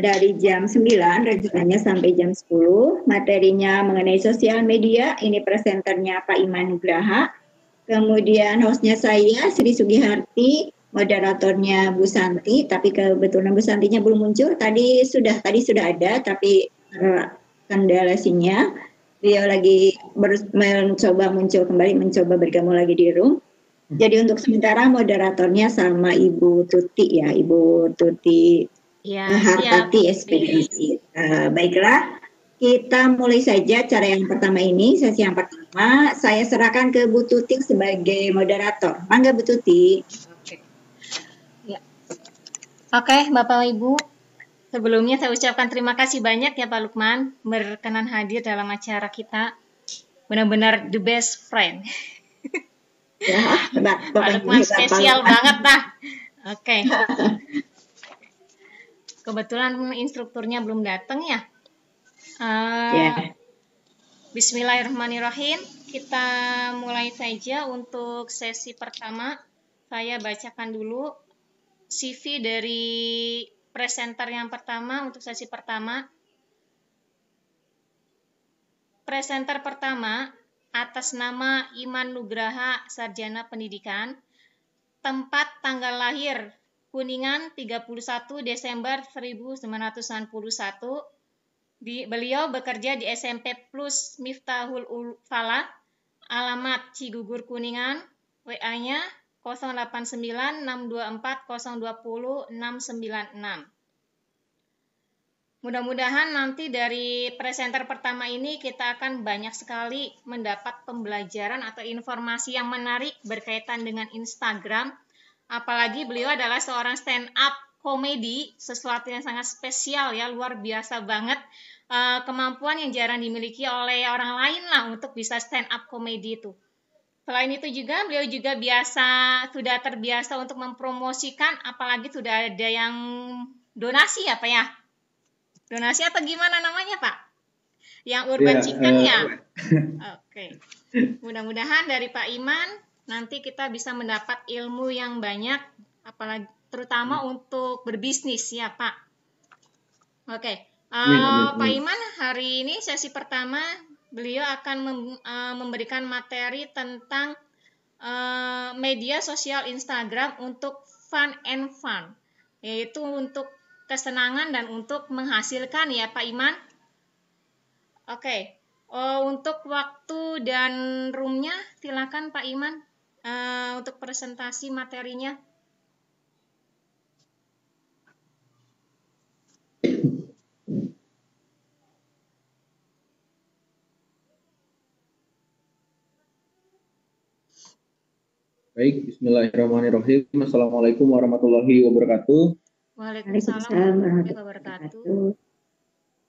dari jam 9 rencananya sampai jam 10. Materinya mengenai sosial media. Ini presenternya Pak Iman Nugraha. Kemudian hostnya saya Sri Sugiharti, moderatornya Bu Santi, tapi kebetulan Bu Santinya belum muncul. Tadi sudah ada, tapi kendala sinyal. Beliau lagi mencoba muncul kembali, mencoba bergabung lagi di room. Jadi untuk sementara moderatornya sama Ibu Tuti ya, Ibu Tuti Hartati Ekspedisi. Baiklah, kita mulai saja cara yang pertama ini, sesi yang pertama. Saya serahkan ke Bu Tuti sebagai moderator. Mangga Bu Tuti. Oke, Bapak Ibu. Sebelumnya saya ucapkan terima kasih banyak ya Pak Lukman berkenan hadir dalam acara kita. Benar-benar the best friend. Ya, Pak Lukman spesial banget dah. Oke. Kebetulan instrukturnya belum datang ya. Bismillahirrahmanirrahim. Kita mulai saja untuk sesi pertama. Saya bacakan dulu CV dari presenter yang pertama untuk sesi pertama. Presenter pertama atas nama Iman Nugraha, Sarjana Pendidikan. Tempat tanggal lahir Kuningan 31 Desember 1991. Beliau bekerja di SMP Plus Miftahul Falah, alamat Cigugur Kuningan, WA-nya 089624020696. Mudah-mudahan nanti dari presenter pertama ini kita akan banyak sekali mendapat pembelajaran atau informasi yang menarik berkaitan dengan Instagram. Apalagi beliau adalah seorang stand up komedi, sesuatu yang sangat spesial ya, luar biasa banget. Kemampuan yang jarang dimiliki oleh orang lain lah untuk bisa stand up komedi itu. Selain itu juga beliau juga sudah terbiasa untuk mempromosikan, apalagi sudah ada yang donasi ya Pak ya? Donasi atau gimana namanya Pak? Yang Urban Chicken ya? Oke. Mudah-mudahan dari Pak Iman nanti kita bisa mendapat ilmu yang banyak, apalagi terutama untuk berbisnis ya Pak. Oke. Pak Iman, hari ini sesi pertama beliau akan memberikan materi tentang media sosial Instagram untuk fun and fun, yaitu untuk kesenangan dan untuk menghasilkan ya Pak Iman. Oke. Untuk waktu dan roomnya silakan Pak Iman untuk presentasi materinya. Baik, bismillahirrahmanirrahim. Assalamualaikum warahmatullahi wabarakatuh. Waalaikumsalam warahmatullahi wabarakatuh.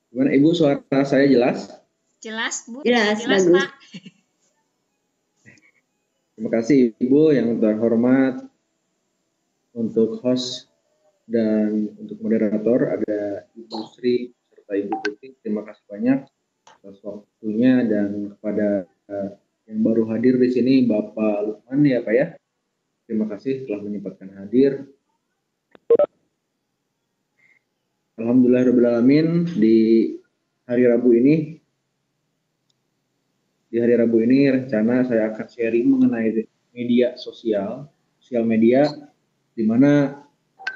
Gimana Ibu, suara saya jelas? Jelas Bu, jelas Pak. Terima kasih Ibu yang terhormat, untuk host dan untuk moderator ada Ibu Sri serta Ibu Tuti. Terima kasih banyak atas waktunya, dan kepada yang baru hadir di sini Bapak Lukman ya Pak ya. Terima kasih telah menyempatkan hadir. Alhamdulillahirrahmanirrahim, di hari Rabu ini rencana saya akan sharing mengenai media sosial media, di mana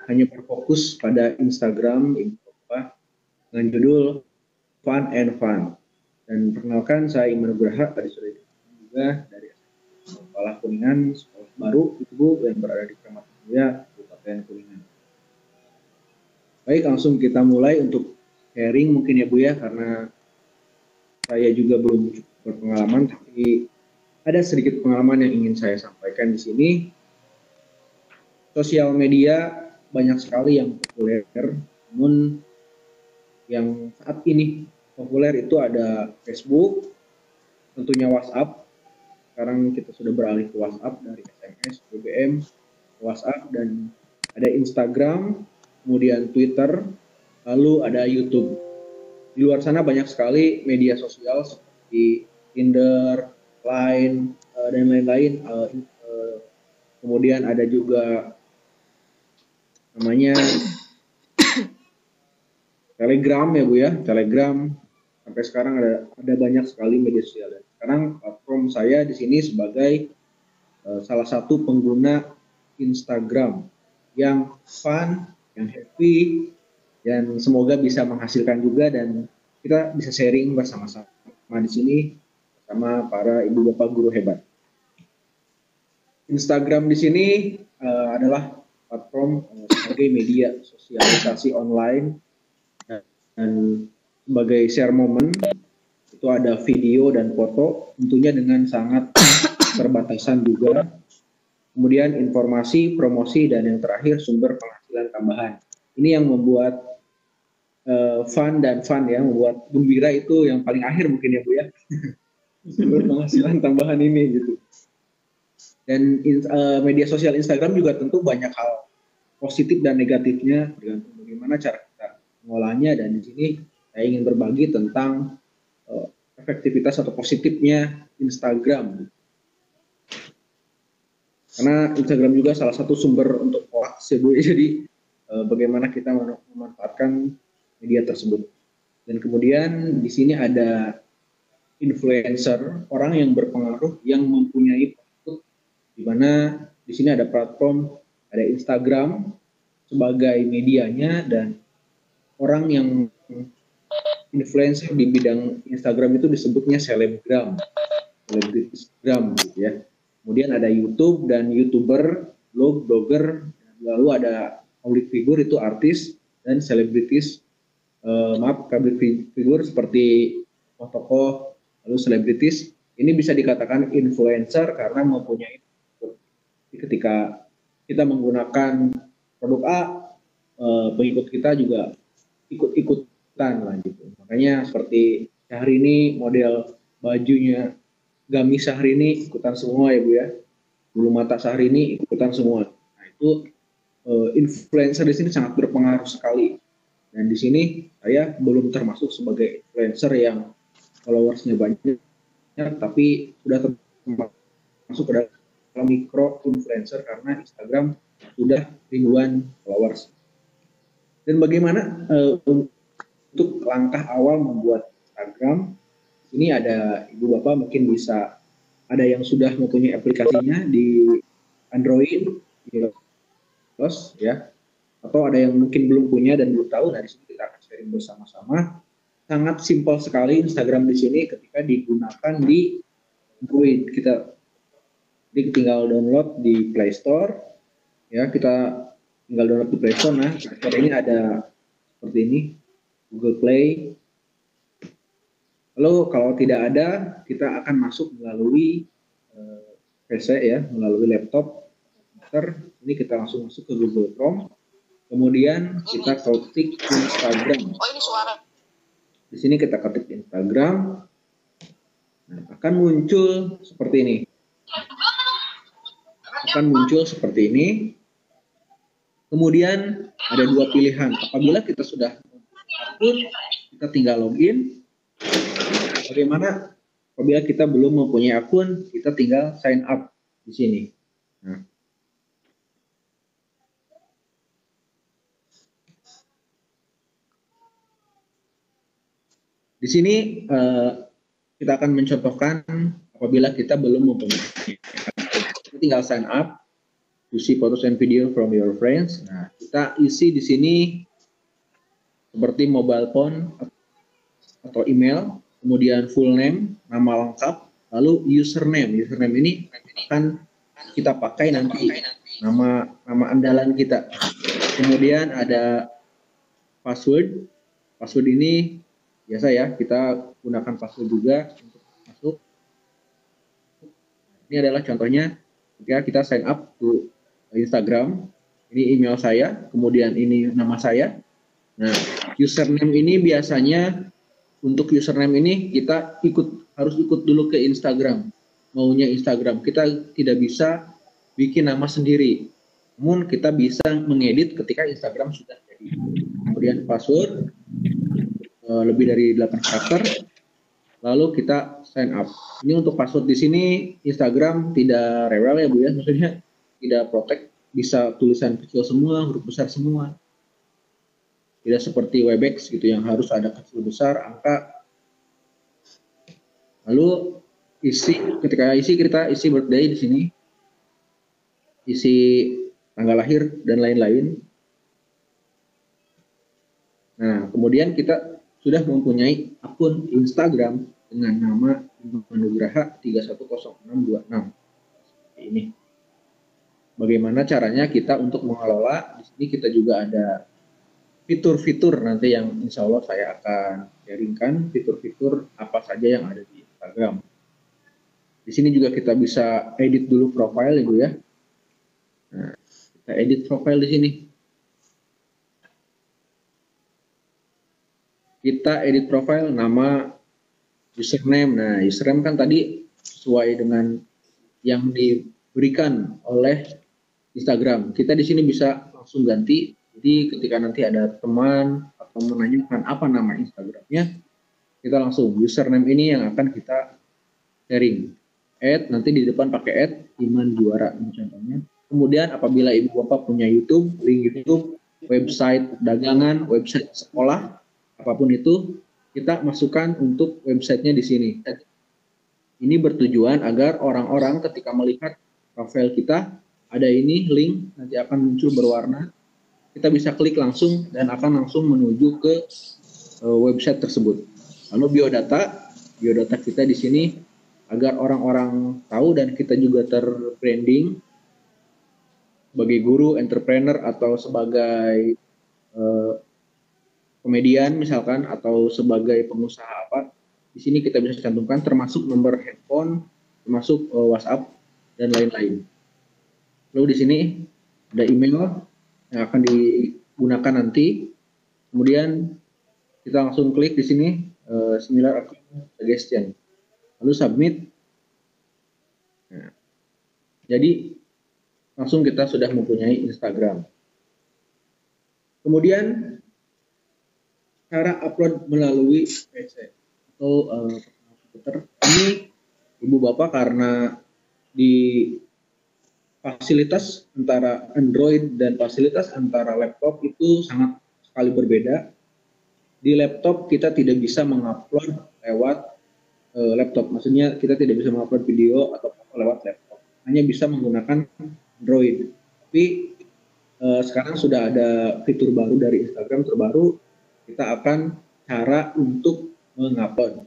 hanya berfokus pada Instagram dengan judul Fun and Fun. Dan perkenalkan, saya Iman Nugraha, tadi sudah juga dari Sekolah Kuningan, sekolah baru Ibu yang berada di Kramat Jaya, Kabupaten Kuningan. Baik, langsung kita mulai untuk sharing mungkin ya Bu ya, karena saya juga belum cukup berpengalaman, tapi ada sedikit pengalaman yang ingin saya sampaikan di sini. Sosial media banyak sekali yang populer, namun yang saat ini populer itu ada Facebook, tentunya WhatsApp. Sekarang kita sudah beralih ke WhatsApp dari SMS, BBM, WhatsApp, dan ada Instagram, kemudian Twitter, lalu ada YouTube. Di luar sana banyak sekali media sosial seperti Tinder, Line, dan lain-lain. Kemudian ada juga namanya Telegram ya Bu ya, Telegram sampai sekarang ada banyak sekali media sosial. Sekarang platform saya di sini sebagai salah satu pengguna Instagram yang fun, yang happy, dan semoga bisa menghasilkan juga dan kita bisa sharing bersama-sama di sini sama para ibu bapak guru hebat. Instagram di sini adalah platform sebagai media sosialisasi online dan sebagai share moment. Itu ada video dan foto, tentunya dengan sangat keterbatasan juga. Kemudian informasi, promosi, dan yang terakhir sumber penghasilan tambahan. Ini yang membuat fun ya, membuat gembira itu yang paling akhir mungkin ya Bu ya. Sumber penghasilan tambahan ini gitu. Dan media sosial Instagram juga tentu banyak hal positif dan negatifnya, tergantung bagaimana cara kita mengolahnya. Dan di sini saya ingin berbagi tentang efektivitas atau positifnya Instagram. Karena Instagram juga salah satu sumber untuk hoax ya Bu. Jadi bagaimana kita memanfaatkan media tersebut. Dan kemudian di sini ada influencer, orang yang berpengaruh yang mempunyai produk, di mana di sini ada platform, ada Instagram sebagai medianya, dan orang yang influencer di bidang Instagram itu disebutnya selebgram gitu ya. Kemudian ada YouTube dan YouTuber, blogger, lalu ada public figure itu artis, dan selebritis, public figure seperti tokoh, lalu selebritis. Ini bisa dikatakan influencer karena mempunyai, ketika kita menggunakan produk A, pengikut kita juga ikut-ikutan lah gitu. Makanya seperti Syahrini, model bajunya gamis Syahrini ikutan semua ya Bu ya. Bulu mata Syahrini ikutan semua. Nah itu influencer di sini sangat berpengaruh sekali. Dan di sini saya belum termasuk sebagai influencer yang followersnya banyak, tapi sudah termasuk ke dalam mikro influencer karena Instagram sudah ribuan followers. Dan bagaimana untuk langkah awal membuat Instagram? Ini ada ibu bapak mungkin bisa, ada yang sudah mempunyai aplikasinya di Android, di iOS ya, atau ada yang mungkin belum punya dan belum tahu. Nah di sini kita akan sharing bersama-sama. Sangat simpel sekali Instagram di sini ketika digunakan di Android. Kita tinggal download di Play Store ya, kita tinggal download di Play Store. Nah Play Store ini ada seperti ini, Google Play. Lalu kalau tidak ada, kita akan masuk melalui PC ya, melalui laptop. Ini kita langsung masuk ke Google Chrome. Kemudian kita ketik Instagram. Di sini kita ketik Instagram. Nah, akan muncul seperti ini. Kemudian ada dua pilihan. Apabila kita sudah akun, kita tinggal login. Bagaimana apabila kita belum mempunyai akun, kita tinggal sign up di sini. Nah, di sini kita akan mencontohkan apabila kita belum mempunyai akun. Kita tinggal sign up to see photos and video from your friends. Nah, kita isi di sini seperti mobile phone atau email, kemudian full name, nama lengkap, lalu username. Username ini akan kita pakai nanti, nama andalan kita. Kemudian ada password. Password ini biasa ya, kita gunakan password juga untuk masuk. Ini adalah contohnya ketika kita sign up ke Instagram. Ini email saya, kemudian ini nama saya. Nah, username ini biasanya, untuk username ini kita harus ikut dulu ke Instagram, maunya Instagram. Kita tidak bisa bikin nama sendiri, namun kita bisa mengedit ketika Instagram sudah jadi. Kemudian password lebih dari 8 karakter, lalu kita sign up. Ini untuk password di sini Instagram tidak rewel ya Bu ya, maksudnya tidak protect, bisa tulisan kecil semua, huruf besar semua. Tidak seperti Webex gitu yang harus ada kecil besar angka. Lalu ketika kita isi birthday di sini, isi tanggal lahir dan lain-lain. Nah, kemudian kita sudah mempunyai akun Instagram dengan nama Nugraha 310626. Ini. Bagaimana caranya kita untuk mengelola? Di sini kita juga ada fitur-fitur nanti yang insya Allah saya akan sharingkan, fitur-fitur apa saja yang ada di Instagram. Di sini juga kita bisa edit dulu profile, Ibu ya. Nah, kita edit profile di sini. Kita edit profile, nama, username. Nah, username kan tadi sesuai dengan yang diberikan oleh Instagram. Kita di sini bisa langsung ganti. Jadi ketika nanti ada teman atau menanyakan apa nama Instagramnya, kita langsung username ini yang akan kita sharing. Add, nanti di depan pakai Iman Juara contohnya. Kemudian apabila Ibu Bapak punya YouTube, link YouTube, website dagangan, website sekolah, apapun itu, kita masukkan untuk websitenya di sini. Ini bertujuan agar orang-orang ketika melihat profil kita, ada ini link, nanti akan muncul berwarna, kita bisa klik langsung dan akan langsung menuju ke website tersebut. Lalu biodata kita di sini agar orang-orang tahu dan kita juga terbranding sebagai guru, entrepreneur atau sebagai komedian misalkan atau sebagai pengusaha apa. Di sini kita bisa cantumkan termasuk nomor handphone, termasuk WhatsApp dan lain-lain. Lalu di sini ada email yang akan digunakan nanti. Kemudian kita langsung klik di sini similar account suggestion. Lalu submit. Nah, jadi langsung kita sudah mempunyai Instagram. Kemudian cara upload melalui PC atau komputer. Ini Ibu Bapak karena di fasilitas antara Android dan fasilitas antara laptop itu sangat sekali berbeda. Di laptop kita tidak bisa mengupload lewat laptop, maksudnya kita tidak bisa mengupload video atau foto lewat laptop, hanya bisa menggunakan Android. Tapi sekarang sudah ada fitur baru dari Instagram terbaru, kita akan cara untuk mengupload.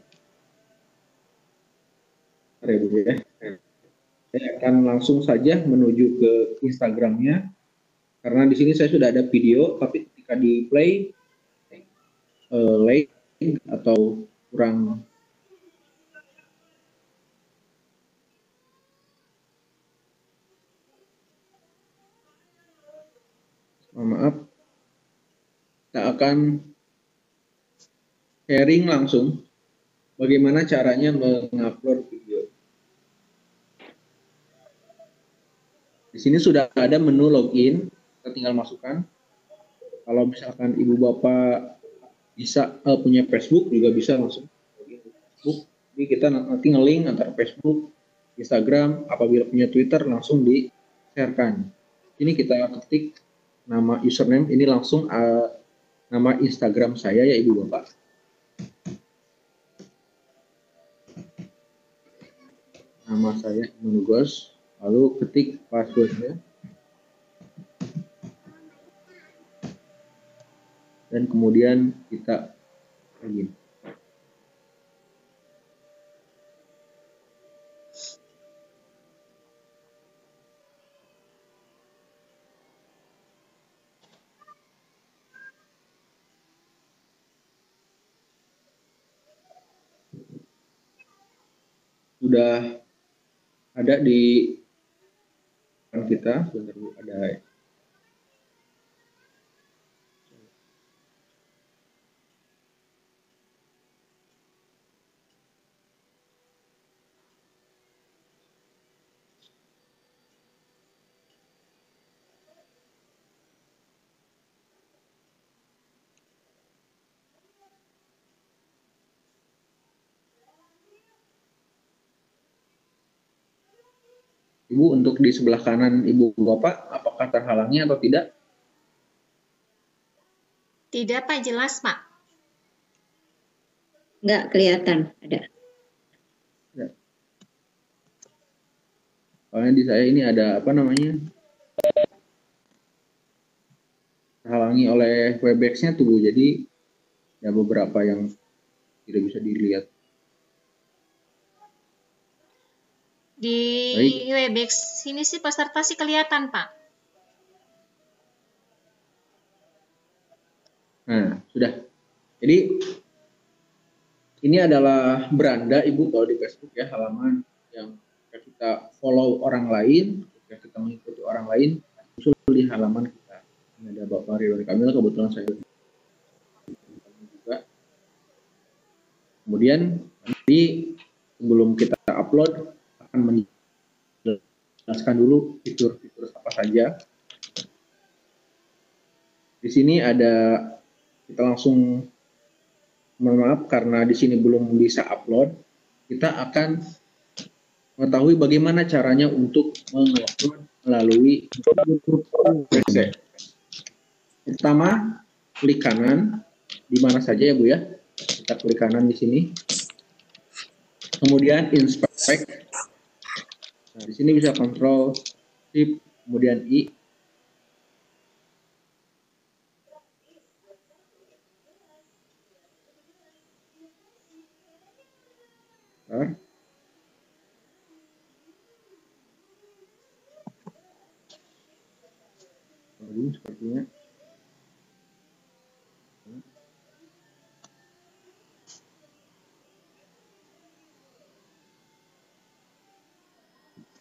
Ya. Saya akan langsung saja menuju ke Instagramnya, karena di sini saya sudah ada video, tapi ketika di play link atau kurang maaf, kita akan sharing langsung bagaimana caranya mengupload video. Di sini sudah ada menu login, kita tinggal masukkan. Kalau misalkan Ibu Bapak bisa punya Facebook juga bisa langsung login ke Facebook. Jadi kita nanti nge-link antara Facebook, Instagram, apabila punya Twitter langsung di-sharekan. Ini kita ketik nama username, ini langsung nama Instagram saya ya Ibu Bapak. Nama saya Menugos. Lalu ketik passwordnya dan kemudian kita login. Sudah ada di kita, sebentar Bu, ada Ibu untuk di sebelah kanan Ibu Bapak, apakah terhalangi atau tidak? Tidak, Pak. Jelas, Pak. Nggak kelihatan ada. Ya. Soalnya di saya ini ada apa namanya, terhalangi oleh Webex-nya tuh, jadi ya beberapa yang tidak bisa dilihat. Di Baik. Webex sini sih peserta sih kelihatan, Pak. Nah, sudah. Jadi ini adalah beranda Ibu kalau di Facebook ya, halaman yang ketika kita follow orang lain, ketika kita mengikuti orang lain, muncul di halaman kita. Ini ada Bapak Ridwan Kamil, kebetulan saya juga. Kemudian nanti sebelum kita upload akan menjelaskan dulu fitur-fitur apa saja. Di sini ada, kita langsung, mohon maaf karena di sini belum bisa upload, kita akan mengetahui bagaimana caranya untuk mengupload melalui PC. Pertama, klik kanan di mana saja ya Bu ya. Kita klik kanan di sini. Kemudian inspect. Nah, di sini bisa Ctrl Shift kemudian I. Bentar. Sepertinya.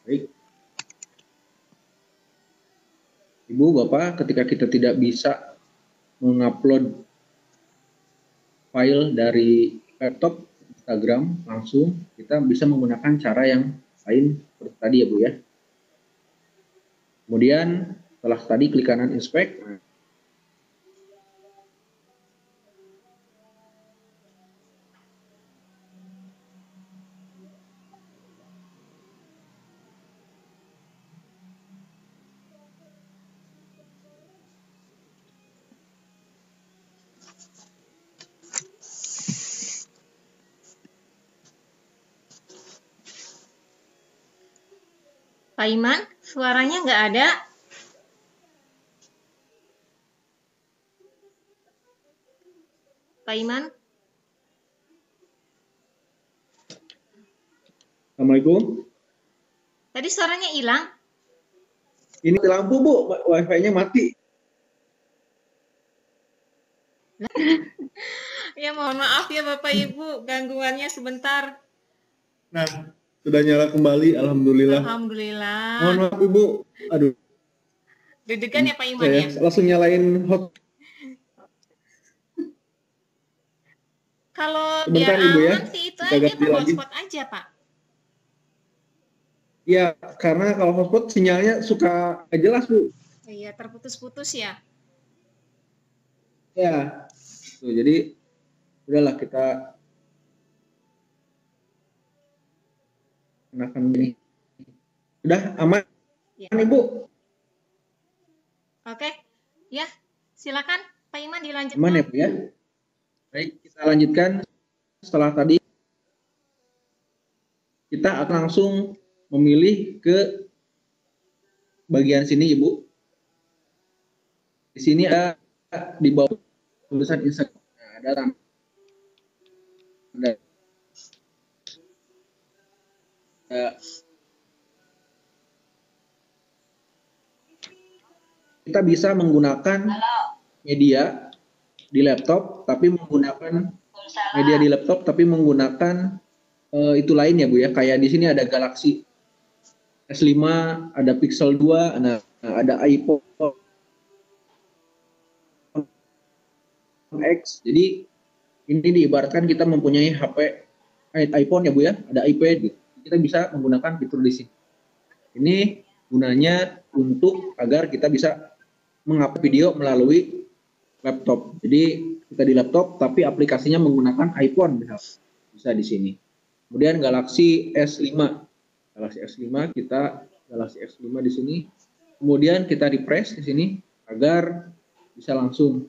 Baik. Ibu, Bapak, ketika kita tidak bisa mengupload file dari laptop Instagram langsung, kita bisa menggunakan cara yang lain seperti tadi ya Bu ya. Kemudian setelah tadi klik kanan inspect. Pak Iman, suaranya nggak ada. Pak Iman? Assalamualaikum. Tadi suaranya hilang. Ini lampu Bu, wifi-nya mati. Ya mohon maaf ya Bapak Ibu, gangguannya sebentar. Nah, sudah nyala kembali, alhamdulillah. Alhamdulillah. Mohon maaf Ibu, aduh. Deg-degan ya Pak Iman Saya ya? langsung nyalain hot. Kalau Sebentar, biar Ibu, ya. aman sih itu Kita aja ganti Pak, lagi. hotspot aja Pak. Ya, karena kalau hotspot sinyalnya suka nggak jelas Bu. Iya, terputus-putus ya. Ya, tuh, jadi udahlah kita gunakan ini. Udah aman, Ya. Ibu? Oke, ya silakan Pak Iman dilanjutkan. Aman ya Bu ya? Baik, kita lanjutkan. Setelah tadi kita akan langsung memilih ke bagian sini Ibu. Di sini ada di bawah tulisan Instagram, ada tanda kita bisa menggunakan media di laptop, tapi menggunakan media di laptop, tapi menggunakan itu lain ya Bu ya. Kayak di sini ada Galaxy S5, ada Pixel 2, nah ada iPhone X. Jadi ini diibaratkan kita mempunyai HP iPhone ya Bu ya, ada iPad gitu. Kita bisa menggunakan fitur di sini. Ini gunanya untuk agar kita bisa mengupload video melalui laptop. Jadi kita di laptop tapi aplikasinya menggunakan iPhone bisa di sini. Kemudian Galaxy S5. Galaxy S5 kita Galaxy S5 di sini. Kemudian kita refresh di sini agar bisa langsung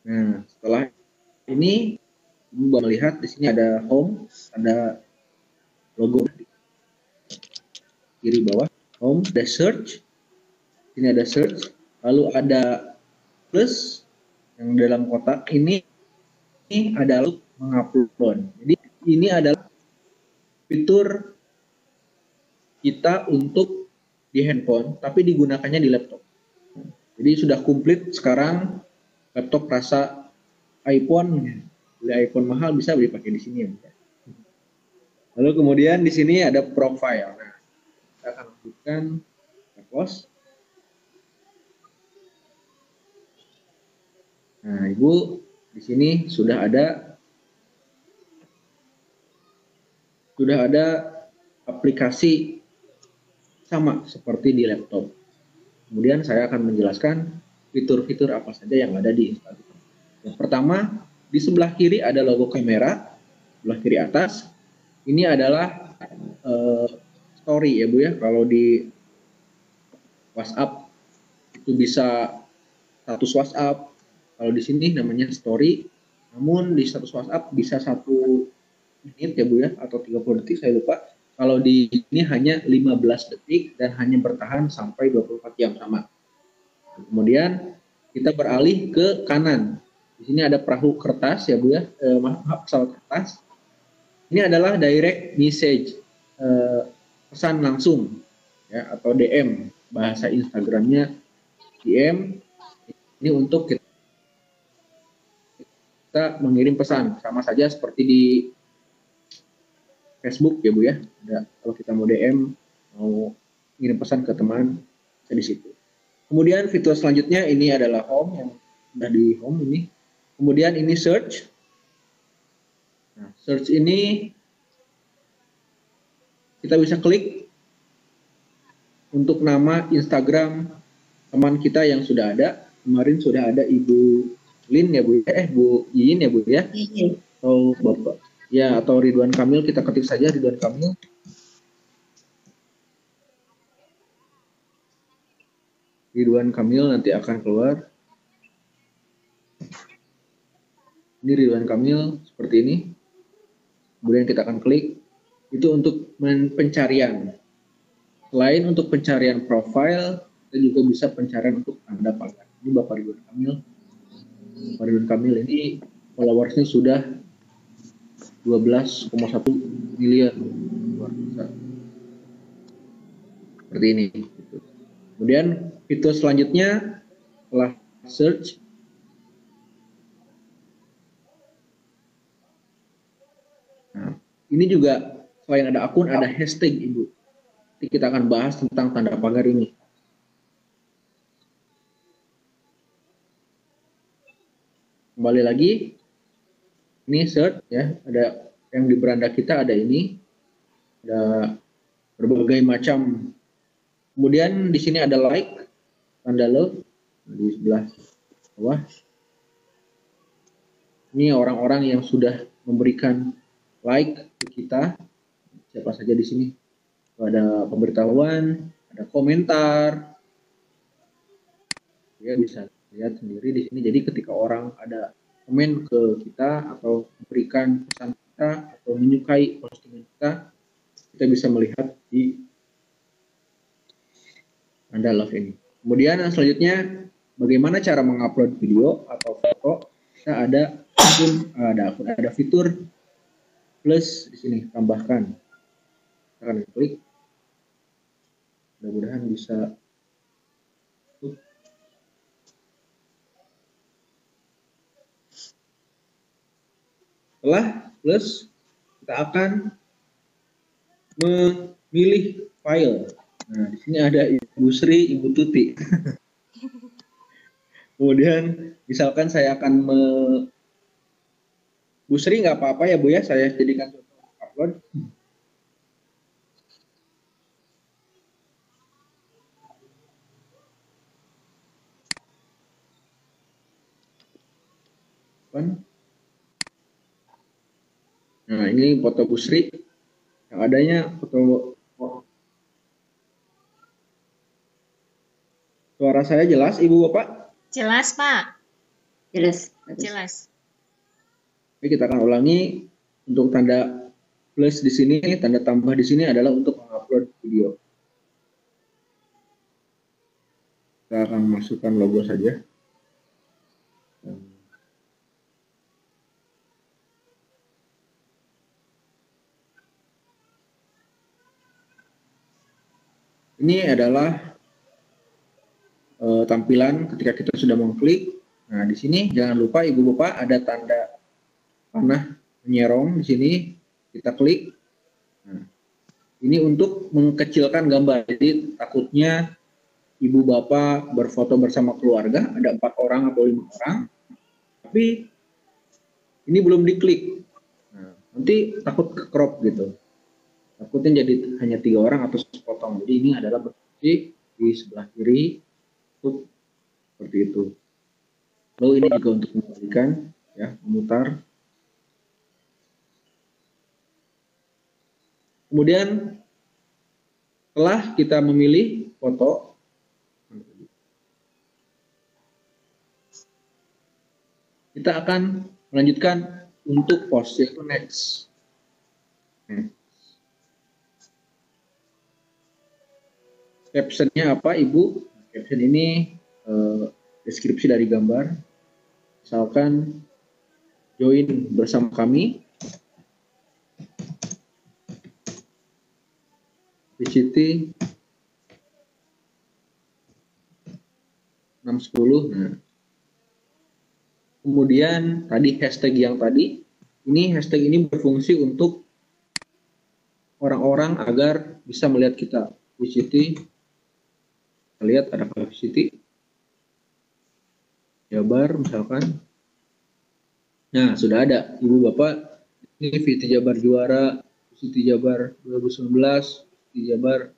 Nah, setelah ini Ibu bisa melihat di sini ada home, ada logo di kiri bawah, home, ada search, ini ada search, lalu ada plus yang dalam kotak ini adalah mengupload. Jadi ini adalah fitur kita untuk di handphone, tapi digunakannya di laptop. Jadi sudah komplit sekarang laptop rasa iPhone, beli iPhone mahal bisa beli pakai di sini ya. Lalu kemudian di sini ada profile. Nah, kita akan lanjutkan post. Nah, Ibu di sini sudah ada aplikasi sama seperti di laptop. Kemudian saya akan menjelaskan fitur-fitur apa saja yang ada di Instagram. Yang pertama, di sebelah kiri ada logo kamera, sebelah kiri atas. Ini adalah story ya Bu ya. Kalau di WhatsApp itu bisa status WhatsApp. Kalau di sini namanya story. Namun di status WhatsApp bisa 1 menit ya Bu ya, atau 30 detik saya lupa. Kalau di ini hanya 15 detik dan hanya bertahan sampai 24 jam sama. Kemudian kita beralih ke kanan. Di sini ada perahu kertas ya Bu ya, maaf pesawat kertas. Ini adalah direct message, pesan langsung ya, atau DM, bahasa Instagramnya DM. Ini untuk kita mengirim pesan, sama saja seperti di Facebook ya Bu ya. Kalau kita mau DM, mau ngirim pesan ke teman, bisa di situ. Kemudian fitur selanjutnya ini adalah home, yang sudah di home ini. Kemudian ini search. Nah, search ini kita bisa klik untuk nama Instagram teman kita yang sudah ada. Kemarin sudah ada Ibu Lin ya Bu ya, Bu Yin ya Bu ya, atau Bapak ya, atau Ridwan Kamil, kita ketik saja Ridwan Kamil. Ridwan Kamil nanti akan keluar. Ini Ridwan Kamil seperti ini. Kemudian kita akan klik. Itu untuk pencarian. Selain untuk pencarian profile, kita juga bisa pencarian untuk tanda pagar. Ini Bapak Ridwan Kamil. Bapak Ridwan Kamil ini followersnya sudah 12,1 miliar. Luar biasa. Seperti ini. Kemudian fitur selanjutnya setelah search, nah, ini juga selain ada akun, ada hashtag Ibu. Nanti kita akan bahas tentang tanda pagar ini. Kembali lagi, ini search ya, ada yang di beranda kita ada ini, ada berbagai macam. Kemudian di sini ada like, tanda love di sebelah bawah. Ini orang-orang yang sudah memberikan like ke kita. Siapa saja di sini? Ada pemberitahuan, ada komentar. Ya bisa lihat sendiri di sini. Jadi ketika orang ada komen ke kita atau memberikan pesan kita atau menyukai postingan kita bisa melihat di tanda love ini. Kemudian yang selanjutnya, bagaimana cara mengupload video atau foto? Kita ada fitur plus di sini, tambahkan. Kita akan klik. Mudah-mudahan bisa. Setelah plus, kita akan memilih file. Nah, di sini ada Ibu Sri, Ibu Tuti. Kemudian, misalkan saya akan Bu Sri nggak apa-apa ya Bu ya, saya jadikan contoh upload. Nah, ini foto Bu Sri. Yang adanya foto. Suara saya jelas, Ibu Bapak? Jelas, Pak. Jelas. Jelas. Oke, kita akan ulangi. Untuk tanda plus di sini, tanda tambah di sini adalah untuk mengupload video. Kita akan masukkan logo saja. Ini adalah tampilan ketika kita sudah mengklik. Nah, di sini jangan lupa Ibu Bapak ada tanda panah menyerong di sini, kita klik. Nah, ini untuk mengkecilkan gambar. Jadi takutnya Ibu Bapak berfoto bersama keluarga, ada 4 orang atau 5 orang, tapi ini belum diklik. Nah, nanti takut ke crop gitu. Takutnya jadi hanya 3 orang atau sepotong. Jadi ini adalah berfungsi di sebelah kiri untuk seperti itu. Lalu ini juga untuk mengembalikan, ya, memutar. Kemudian setelah kita memilih foto, kita akan melanjutkan untuk post, yaitu next. Captionnya apa, Ibu? Caption ini deskripsi dari gambar. Misalkan join bersama kami. VCT 610. Nah, kemudian tadi hashtag yang tadi, hashtag ini berfungsi untuk orang-orang agar bisa melihat kita. VCT, kita lihat ada VCT Jabar misalkan. Nah, sudah ada Ibu Bapak, ini VCT Jabar juara, VCT Jabar 2019, Jabar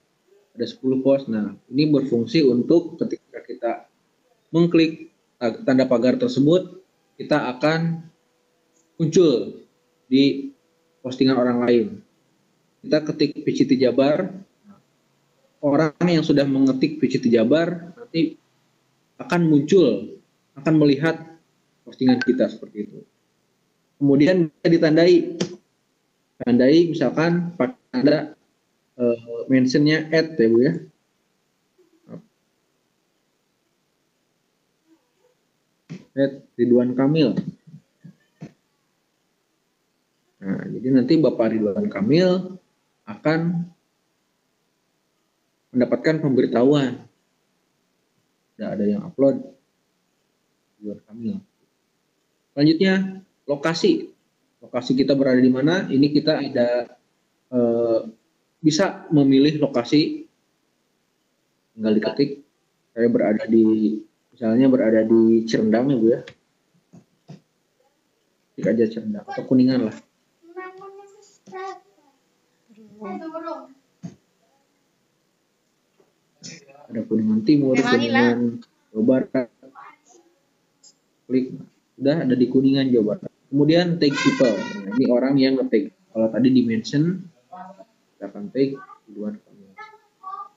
ada 10 post. Nah, ini berfungsi untuk ketika kita mengklik tanda pagar tersebut, kita akan muncul di postingan orang lain. Kita ketik VCT Jabar, orang yang sudah mengetik VCT Jabar nanti akan muncul, akan melihat postingan kita seperti itu. Kemudian bisa ditandai misalkan pakai tanda mentionnya @ ya Bu ya. @Ridwan Kamil. Nah, jadi nanti Bapak Ridwan Kamil akan mendapatkan pemberitahuan. Tidak ada yang upload Ridwan Kamil. Selanjutnya lokasi. Lokasi kita berada di mana? Ini kita ada bisa memilih lokasi, tinggal diketik. Saya berada di, misalnya berada di Cirendang ya Bu ya. Ketik aja Cirendang atau Kuningan lah. Ada Kuningan Timur, Kuningan Jawa Barat. Klik, udah ada di Kuningan Jawa Barat. Kemudian tag people. Nah, ini orang yang nge-tag. Kalau tadi di mention, kita akan tag Ridwan Kamil.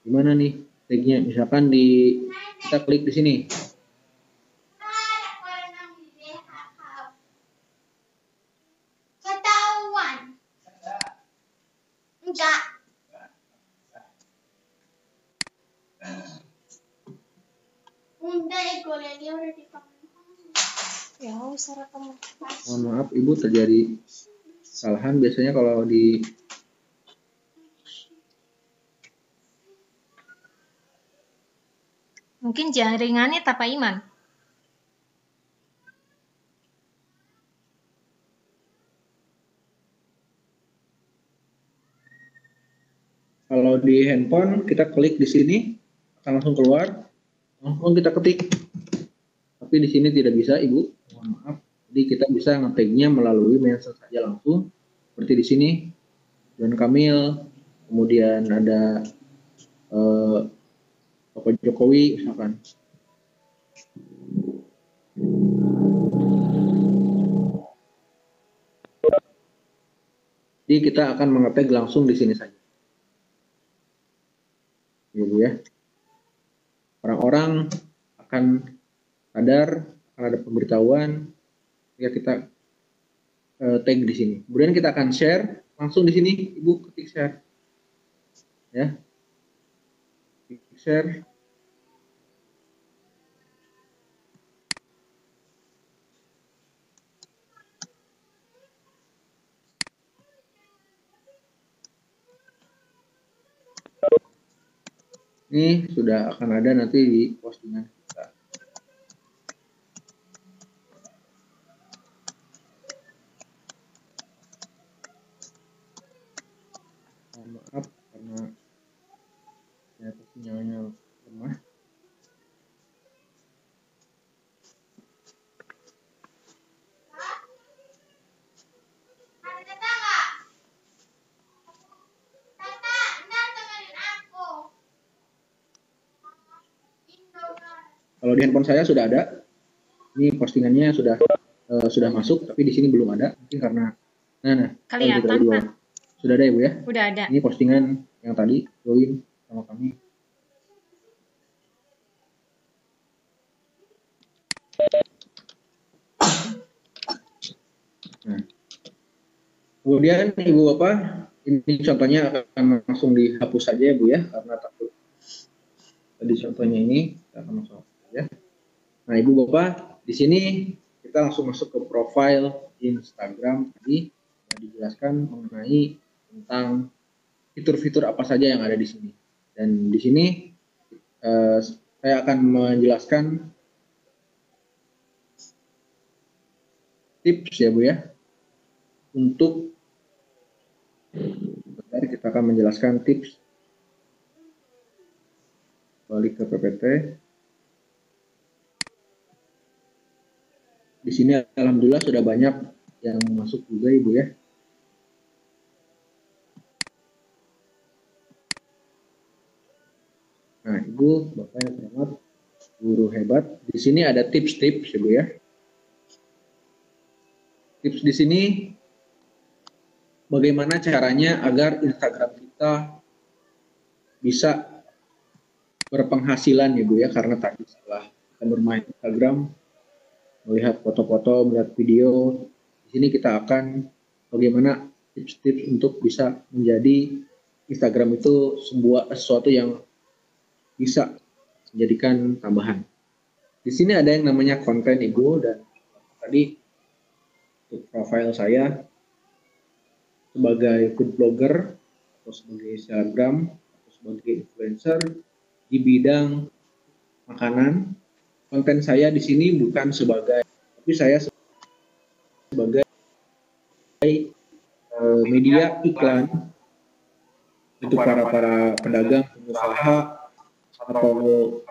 Gimana nih tagnya? Misalkan kita klik di sini. Ketahuan. Enggak. Bunda egolelia udah dipakai. Ya, usah kamu. Mohon maaf Ibu, terjadi kesalahan biasanya kalau di Mungkin jaringannya tak Pak Iman. kalau di handphone kita klik di sini akan langsung keluar, langsung kita ketik. Tapi di sini tidak bisa Ibu, mohon maaf. Jadi kita bisa nge-tag-nya melalui mention saja langsung. Seperti di sini, Ridwan Kamil, kemudian ada Bapak Jokowi misalkan. Jadi kita akan mengetik langsung di sini saja. Gitu ya. Orang-orang akan sadar, akan akan ada pemberitahuan ya kita tag di sini. Kemudian kita akan share langsung di sini, Ibu ketik share. Ya. Ketik share. Ini sudah akan ada nanti di postingan kita. Maaf karena ternyata sinyalnya lemah. Ada data nggak? Tata, ntar dengerin aku. Kalau di handphone saya sudah ada. Ini postingannya sudah masuk, tapi di sini belum ada. Mungkin karena kelihatan, Pak. Sudah ada ya, Bu ya? Udah ada. Ini postingan yang tadi join sama kami. Nah, kemudian Ibu Bapak, ini contohnya akan langsung dihapus saja ya Bu ya, karena takut tadi contohnya ini kita akan langsung hapus saja. Nah Ibu Bapak, di sini kita langsung masuk ke profile Instagram tadi yang dijelaskan mengenai tentang fitur-fitur apa saja yang ada di sini. Dan di sini saya akan menjelaskan tips ya Bu ya, untuk kita akan menjelaskan tips. Balik ke PPT. Di sini alhamdulillah sudah banyak yang masuk juga Ibu ya. Nah, Ibu, Bapak yang terhormat, guru hebat. Di sini ada tips-tips Ibu ya. Tips di sini bagaimana caranya agar Instagram kita bisa berpenghasilan ya Bu ya, karena tadi setelah kita bermain Instagram, melihat foto-foto, melihat video, di sini kita akan bagaimana tips-tips untuk bisa menjadi Instagram itu sesuatu yang bisa menjadikan tambahan. Di sini ada yang namanya konten Ibu, dan tadi untuk profil saya sebagai food blogger atau sebagai selebgram atau sebagai influencer di bidang makanan. Konten saya di sini bukan sebagai, tapi saya sebagai media iklan untuk para pedagang, pengusaha, atau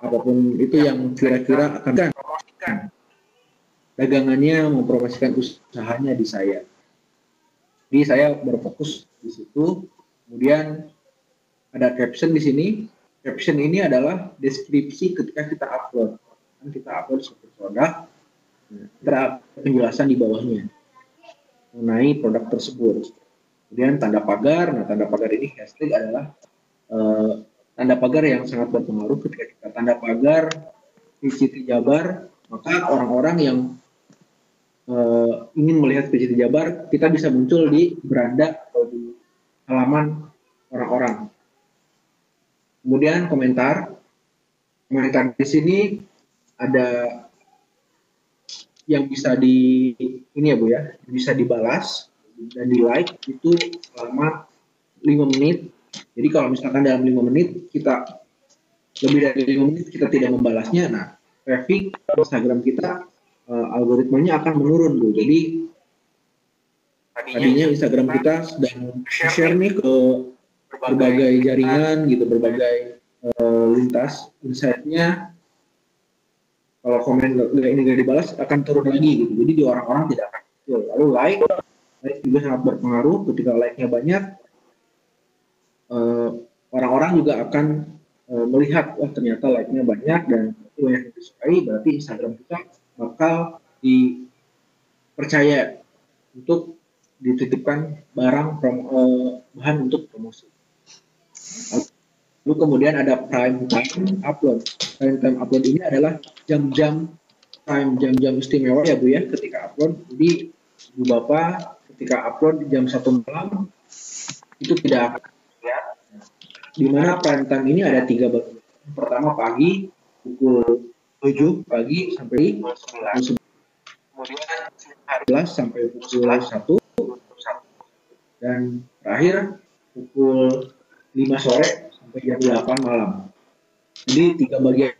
apapun itu yang kira-kira akan mempromosikan dagangannya, mempromosikan usahanya di saya. Jadi saya berfokus di situ. Kemudian ada caption di sini. Caption ini adalah deskripsi ketika kita upload. Kita upload suatu produk, ada penjelasan di bawahnya mengenai produk tersebut. Kemudian tanda pagar. Nah, tanda pagar ini hashtag adalah tanda pagar yang sangat berpengaruh. Ketika kita tanda pagar PCT Jabar, maka orang-orang yang ingin melihat PCT Jabar, kita bisa muncul di beranda atau di halaman orang-orang. Kemudian komentar di sini ada yang bisa ini ya Bu ya, bisa dibalas dan di like itu selama 5 menit. Jadi kalau misalkan dalam 5 menit kita lebih dari 5 menit kita tidak membalasnya, nah traffic Instagram kita algoritmanya akan menurun Bu. Jadi tadinya Instagram kita sedang share nih ke berbagai jaringan gitu, berbagai lintas, insight-nya kalau komen ini gak dibalas akan turun lagi gitu. Jadi di orang-orang tidak akan muncul. Lalu like juga sangat berpengaruh. Ketika like-nya banyak, orang-orang juga akan melihat, wah ternyata like-nya banyak dan itu banyak yang disukai, berarti Instagram kita bakal dipercaya untuk dititipkan barang bahan untuk promosi. Lalu kemudian ada prime time upload. Prime time upload ini adalah jam-jam time jam-jam istimewa ya Bu ya ketika upload. Jadi Ibu Bapak ketika upload jam 1 malam itu tidak ya. Di mana prime time ini ada 3 bagian. Pertama pagi pukul 7 pagi sampai pukul 9. Kemudian 11 sampai pukul 1 dan terakhir pukul 5 sore sampai jam 8 malam. Jadi 3 bagian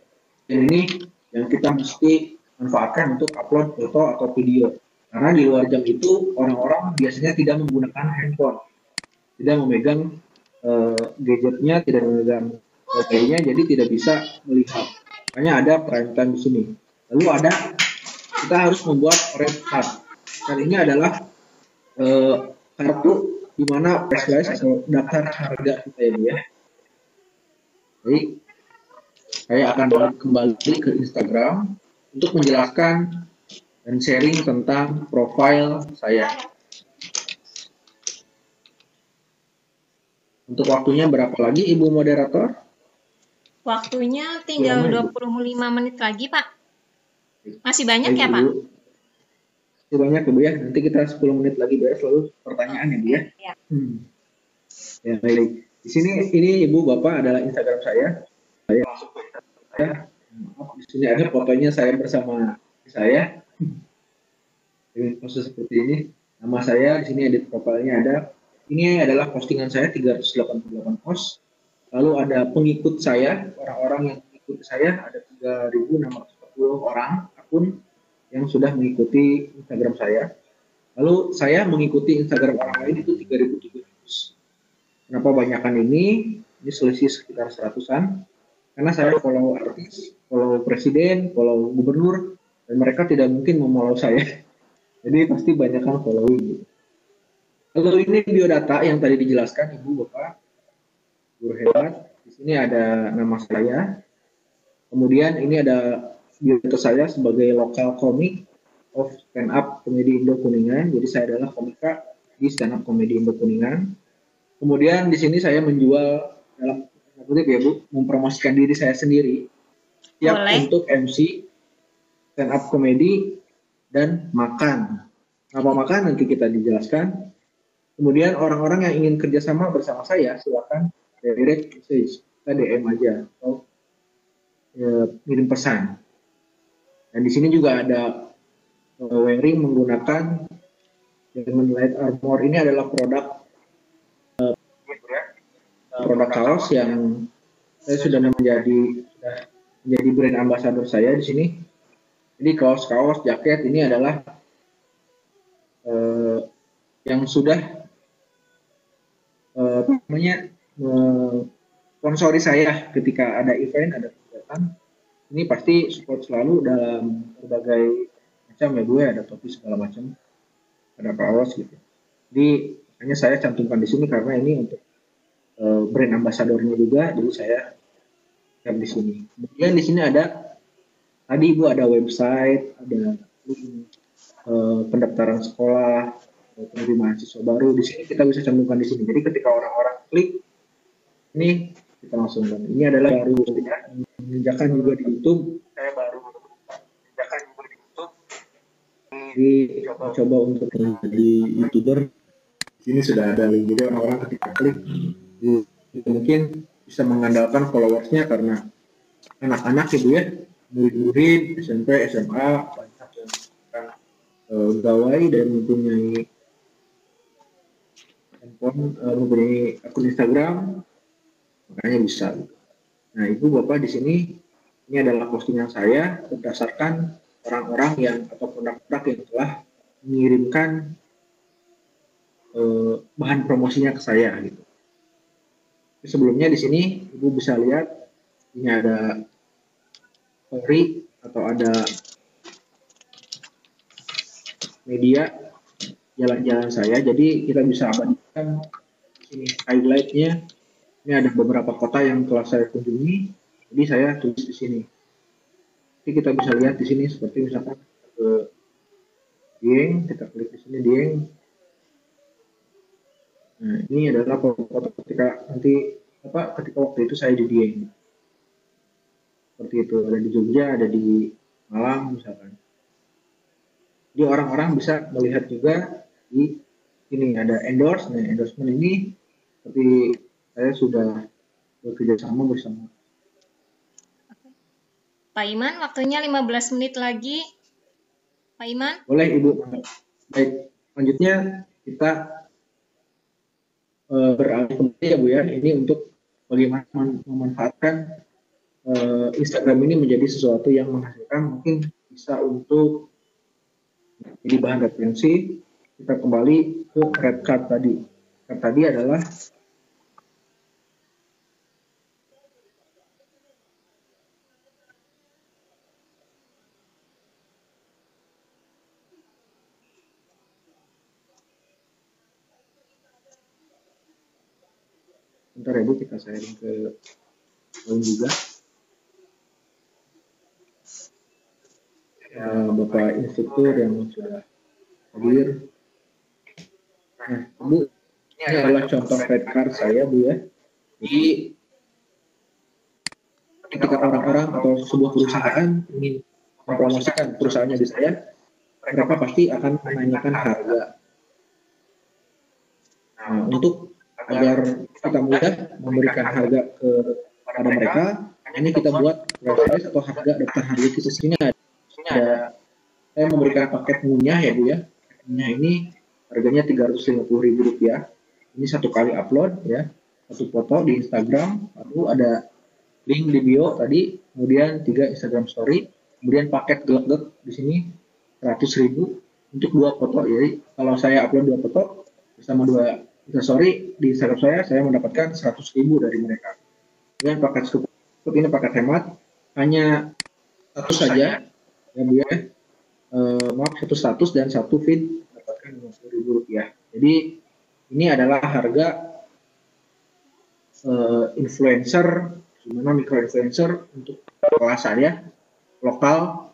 ini yang kita mesti manfaatkan untuk upload foto atau video. Karena di luar jam itu orang-orang biasanya tidak menggunakan handphone, tidak memegang gadgetnya, tidak memegang baterainya, jadi tidak bisa melihat. Makanya ada prime time di sini. Lalu kita harus membuat red card. Dan ini adalah kartu di mana price list atau daftar harga kita ini ya. Jadi saya akan kembali ke Instagram untuk menjelaskan dan sharing tentang profile saya. Untuk waktunya berapa lagi Ibu Moderator? Waktunya tinggal 25 menit lagi Pak. Masih banyak ya Pak? Masih banyak Ibu ya. Nanti kita 10 menit lagi beres lalu pertanyaan ya Bu ya. Ya. Ya baik. Di sini ini Ibu Bapak adalah Instagram saya. Saya di sini ada fotonya saya bersama saya. Dengan pose seperti ini. Nama saya di sini edit profilnya ada. Ini adalah postingan saya 388 post. Lalu ada pengikut saya, orang-orang yang mengikuti saya ada 3.640 orang akun yang sudah mengikuti Instagram saya. Lalu saya mengikuti Instagram orang lain itu 3.700. Kenapa banyakan ini? Ini selisih sekitar 100-an. Karena saya follow artis, follow presiden, follow gubernur, dan mereka tidak mungkin memfollow saya. Jadi pasti banyakan following. Lalu ini biodata yang tadi dijelaskan Ibu Bapak, guru hebat. Di sini ada nama saya. Kemudian ini ada biodata saya sebagai lokal komik of stand up komedi Indo Kuningan. Jadi saya adalah komika di stand up komedi Indo Kuningan. Kemudian di sini saya menjual dalam kutip ya Bu, mempromosikan diri saya sendiri. Siap untuk MC stand up komedi dan makan. Apa makan nanti kita dijelaskan. Kemudian orang-orang yang ingin kerjasama bersama saya silakan direct message, kita DM aja atau kirim pesan. Dan di sini juga ada wearing menggunakan Diamond Light Armor. Ini adalah produk kaos yang saya sudah menjadi brand ambassador saya di sini. Jadi kaos-kaos, jaket ini adalah yang sudah sponsori saya ketika ada event, ada kegiatan. Ini pasti support selalu dalam berbagai macam ya Bu ya, ada topi segala macam, ada kaos gitu. Jadi hanya saya cantumkan di sini karena ini untuk brand ambassadornya juga, jadi saya share di sini. Kemudian di sini ada tadi Ibu ada website, ada link pendaftaran sekolah, penerima mahasiswa baru. Di sini kita bisa cantumkan di sini. Jadi ketika orang-orang klik ini kita langsung kan. Ini adalah baru ya, menjajakan juga di YouTube. Saya baru menjajakan juga di YouTube. Jadi coba untuk menjadi YouTuber. Ini sudah ada link, jadi orang-orang ketika klik mungkin bisa mengandalkan followersnya karena anak-anak ibu ya, murid-murid SMP, SMA banyak yang gawai dan mempunyai handphone, mempunyai akun Instagram, makanya bisa. Nah, Ibu Bapak di sini ini adalah postingan saya berdasarkan orang-orang yang atau produk-produk yang telah mengirimkan bahan promosinya ke saya gitu. Sebelumnya di sini Ibu bisa lihat ini ada story atau ada media jalan-jalan saya. Jadi kita bisa abadikan di sini highlightnya. Ini ada beberapa kota yang telah saya kunjungi. Jadi saya tulis di sini. Jadi kita bisa lihat di sini seperti misalkan ke Dieng, kita klik di sini Dieng. Nah, ini adalah foto ketika waktu itu saya di Dieng. Seperti itu, ada di Jogja, ada di Malang misalkan. Jadi orang-orang bisa melihat juga di ini ada endorse. Nah, endorsement ini seperti saya sudah bekerja sama bersama. Pak Iman, waktunya 15 menit lagi. Pak Iman? Boleh Ibu. Baik, selanjutnya kita beralih kembali ya Bu ya. Ini untuk bagaimana memanfaatkan Instagram ini menjadi sesuatu yang menghasilkan, mungkin bisa untuk jadi bahan referensi. Kita kembali ke red card tadi. Red tadi adalah bentar ya Bu, kita sharing ke lain juga. Bapak instruktur yang sudah hadir. Nah, Bu, ini adalah contoh red card saya, Bu ya. Jadi, ketika orang-orang atau sebuah perusahaan ingin mempromosikan perusahaannya di saya, mereka pasti akan menanyakan harga. Nah, untuk agar kita mudah memberikan harga kepada mereka, ini kita buat price atau harga daftar harga kita sini ada. Saya memberikan paket munyah ya Bu ya. Munyah ini harganya Rp350.000. Ini satu kali upload ya, satu foto di Instagram, lalu ada link di bio tadi, kemudian 3 Instagram story, kemudian paket gelek-gelek di sini 100.000 untuk 2 foto. Jadi kalau saya upload 2 foto bersama 2 story di Instagram saya mendapatkan 100.000 dari mereka. Kemudian paket super ini paket hemat, hanya satu saja ya Bu ya. Maaf, satu status dan satu feed mendapatkan Rp50.000. Jadi ini adalah harga influencer, gimana mikro influencer untuk kelas saya lokal,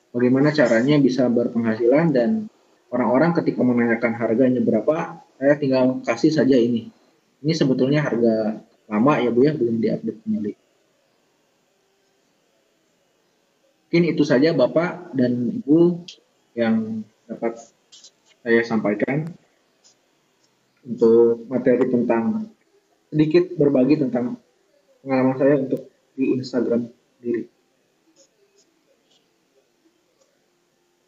bagaimana caranya bisa berpenghasilan, dan orang-orang ketika menanyakan harganya berapa, saya tinggal kasih saja ini. Ini sebetulnya harga lama ya Bu ya, belum diupdate kembali. Mungkin itu saja Bapak dan Ibu yang dapat saya sampaikan untuk materi tentang, sedikit berbagi tentang pengalaman saya untuk di Instagram sendiri.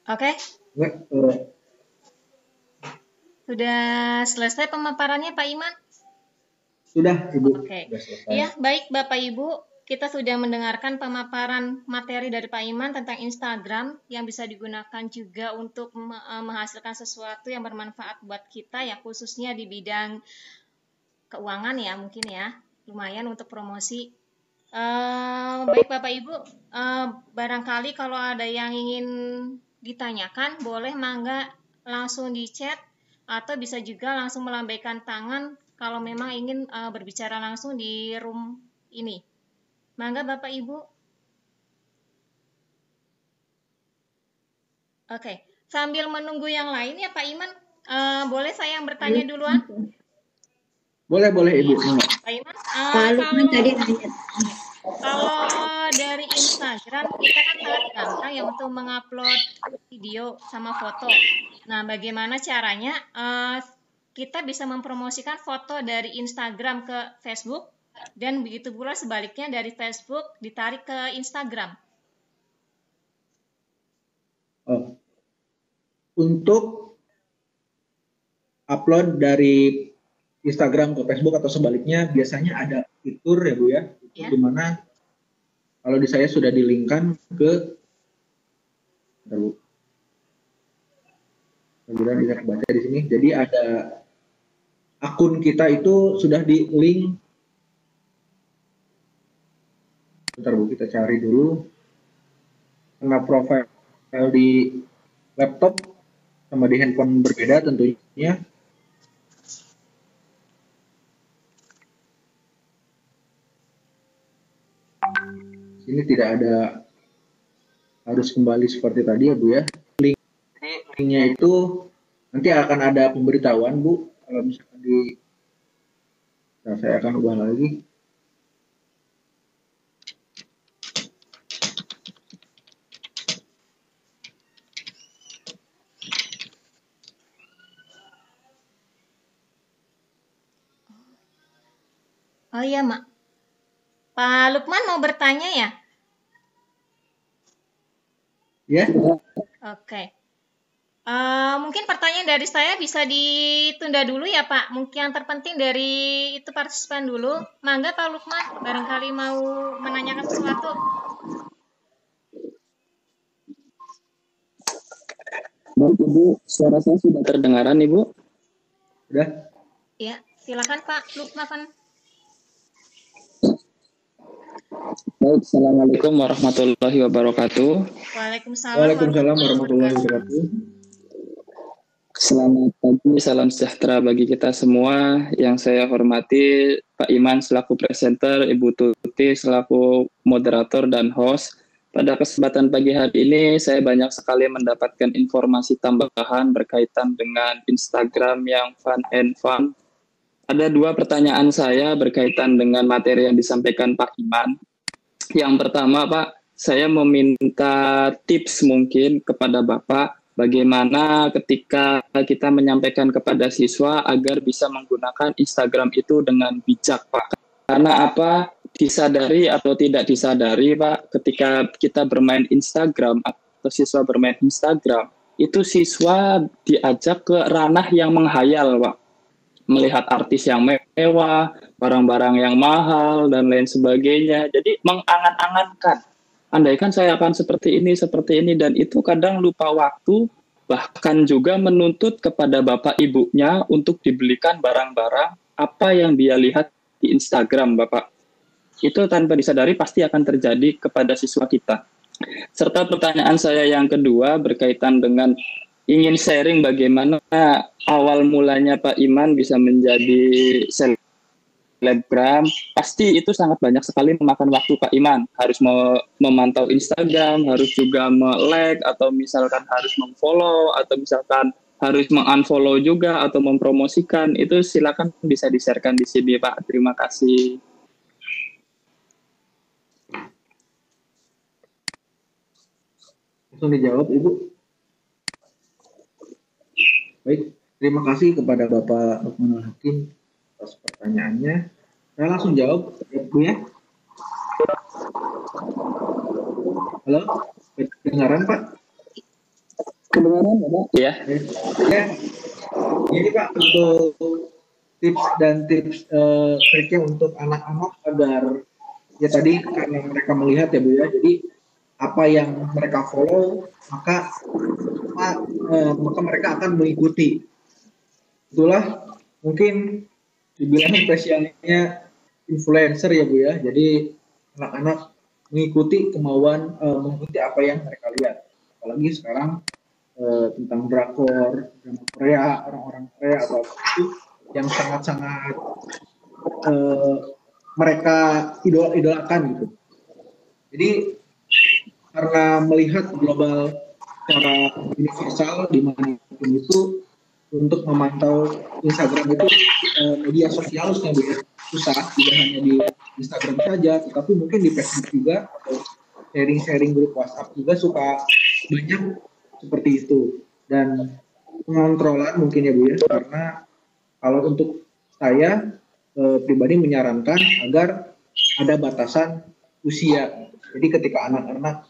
Oke. Enggak, Sudah selesai pemaparannya Pak Iman? sudah Ibu. Oke. Sudah selesai. Ya, baik Bapak Ibu. Kita sudah mendengarkan pemaparan materi dari Pak Iman tentang Instagram yang bisa digunakan juga untuk menghasilkan sesuatu yang bermanfaat buat kita ya, khususnya di bidang keuangan ya mungkin ya, lumayan untuk promosi. Baik Bapak Ibu, barangkali kalau ada yang ingin ditanyakan boleh mangga langsung di chat atau bisa juga langsung melambaikan tangan kalau memang ingin berbicara langsung di room ini. Mangga Bapak Ibu. Oke, sambil menunggu yang lain ya Pak Iman, boleh saya yang bertanya duluan? Boleh Ibu. Pak Iman, Pak Lukman tadi nanya. kalau dari Instagram kita kan sangat gampang ya untuk mengupload video sama foto. Nah, bagaimana caranya kita bisa mempromosikan foto dari Instagram ke Facebook dan begitu pula sebaliknya dari Facebook ditarik ke Instagram? Oh. Untuk upload dari Instagram ke Facebook atau sebaliknya biasanya ada fitur ya Bu ya, itu Ya. dimana kalau di saya sudah di-linkkan ke, kemudian bisa kebaca di sini. Jadi ada akun kita itu sudah di-link. Bentar Bu, kita cari dulu. Karena profil di laptop sama di handphone berbeda tentunya. Ini tidak ada, harus kembali seperti tadi ya Bu ya. Linknya itu nanti akan ada pemberitahuan Bu, kalau misalkan di, nah, saya akan ubah lagi. Oh iya, Mak. Pak Lukman mau bertanya ya? Ya, Oke. Mungkin pertanyaan dari saya bisa ditunda dulu ya, Pak. Mungkin yang terpenting dari itu partisipan dulu. Mangga Pak Lukman, barangkali mau menanyakan sesuatu. Baik, Ibu, suara saya sudah terdengaran, Ibu. udah. Ya, silakan Pak Lukman. Baik, Assalamualaikum warahmatullahi wabarakatuh. Waalaikumsalam Waalaikumsalam warahmatullahi wabarakatuh. Selamat pagi, salam sejahtera bagi kita semua. Yang saya hormati Pak Iman selaku presenter, Ibu Tuti selaku moderator dan host. Pada kesempatan pagi hari ini, saya banyak sekali mendapatkan informasi tambahan berkaitan dengan Instagram yang fun and fun. Ada dua pertanyaan saya berkaitan dengan materi yang disampaikan Pak Iman. Yang pertama, Pak, saya meminta tips mungkin kepada Bapak, bagaimana ketika kita menyampaikan kepada siswa agar bisa menggunakan Instagram itu dengan bijak, Pak. Karena apa? Disadari atau tidak disadari, Pak, ketika kita bermain Instagram atau siswa bermain Instagram, itu siswa diajak ke ranah yang menghayal, Pak. Melihat artis yang mewah, barang-barang yang mahal, dan lain sebagainya. Jadi mengangan-angankan. Andaikan saya akan seperti ini, dan itu kadang lupa waktu, bahkan juga menuntut kepada bapak ibunya untuk dibelikan barang-barang apa yang dia lihat di Instagram, Bapak. Itu tanpa disadari pasti akan terjadi kepada siswa kita. Serta pertanyaan saya yang kedua berkaitan dengan ingin sharing bagaimana awal mulanya Pak Iman bisa menjadi selebgram. Pasti itu sangat banyak sekali memakan waktu Pak Iman. Harus memantau Instagram, harus juga me-like, atau misalkan harus mem-follow, atau misalkan harus meng-unfollow juga, atau mempromosikan. Itu silakan bisa di-sharekan di sini Pak. Terima kasih. Langsung dijawab, Ibu. Baik, terima kasih kepada Bapak Lukmanul Hakim atas pertanyaannya. Saya langsung jawab, ya Bu ya. Halo, kedengaran Pak? Kedengaran, Bapak? Ya. Ya, jadi Pak, untuk tips dan tips triknya untuk anak-anak agar ya tadi karena mereka melihat ya Bu ya, jadi apa yang mereka follow maka mereka akan mengikuti. Itulah mungkin dibilang spesialnya influencer ya Bu ya. Jadi anak-anak mengikuti mengikuti apa yang mereka lihat. Apalagi sekarang tentang drakor, drama Korea, orang-orang Korea atau apa itu yang sangat-sangat mereka idolakan gitu. Jadi karena melihat global secara universal di mana itu untuk memantau Instagram itu media sosial susah, tidak hanya di Instagram saja, tetapi mungkin di Facebook juga atau sharing-sharing grup WhatsApp juga suka banyak seperti itu. Dan pengontrolan mungkin ya Bu ya, karena kalau untuk saya pribadi menyarankan agar ada batasan usia. Jadi ketika anak-anak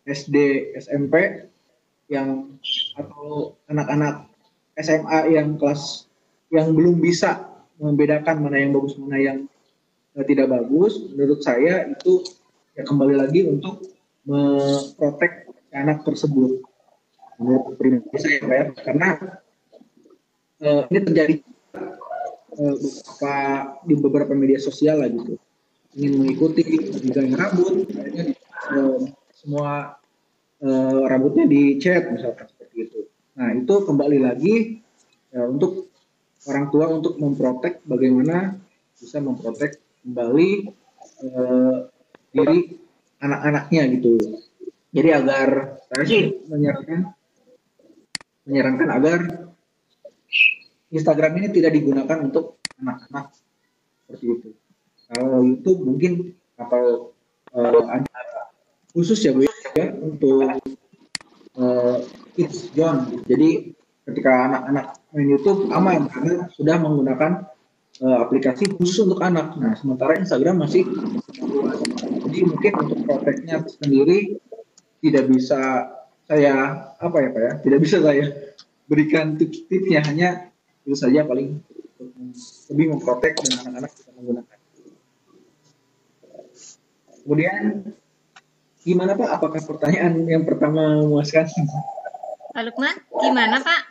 SD, SMP atau anak-anak SMA yang kelas yang belum bisa membedakan mana yang bagus mana yang tidak bagus, menurut saya itu ya kembali lagi untuk memprotek anak tersebut. Menurut pribadi saya ya, karena ini terjadi di beberapa media sosial lah gitu, ingin mengikuti desain rambut, akhirnya semua rambutnya dicat misalkan seperti itu. Nah itu kembali lagi untuk orang tua untuk memprotek, bagaimana bisa memprotek kembali diri anak-anaknya gitu. Jadi agar saya sih menyarankan agar Instagram ini tidak digunakan untuk anak-anak seperti itu. Kalau YouTube mungkin atau ada khusus ya Bu ya untuk kids zone. Jadi ketika anak-anak main YouTube aman karena sudah menggunakan aplikasi khusus untuk anak. Nah, sementara Instagram masih, jadi mungkin untuk proteknya sendiri tidak bisa saya apa ya Pak ya, tidak bisa saya berikan tips-tipsnya, hanya itu saja paling lebih memprotek dan anak-anak bisa menggunakan. Kemudian gimana Pak? Apakah pertanyaan yang pertama memuaskan? Pak Lukman, gimana Pak?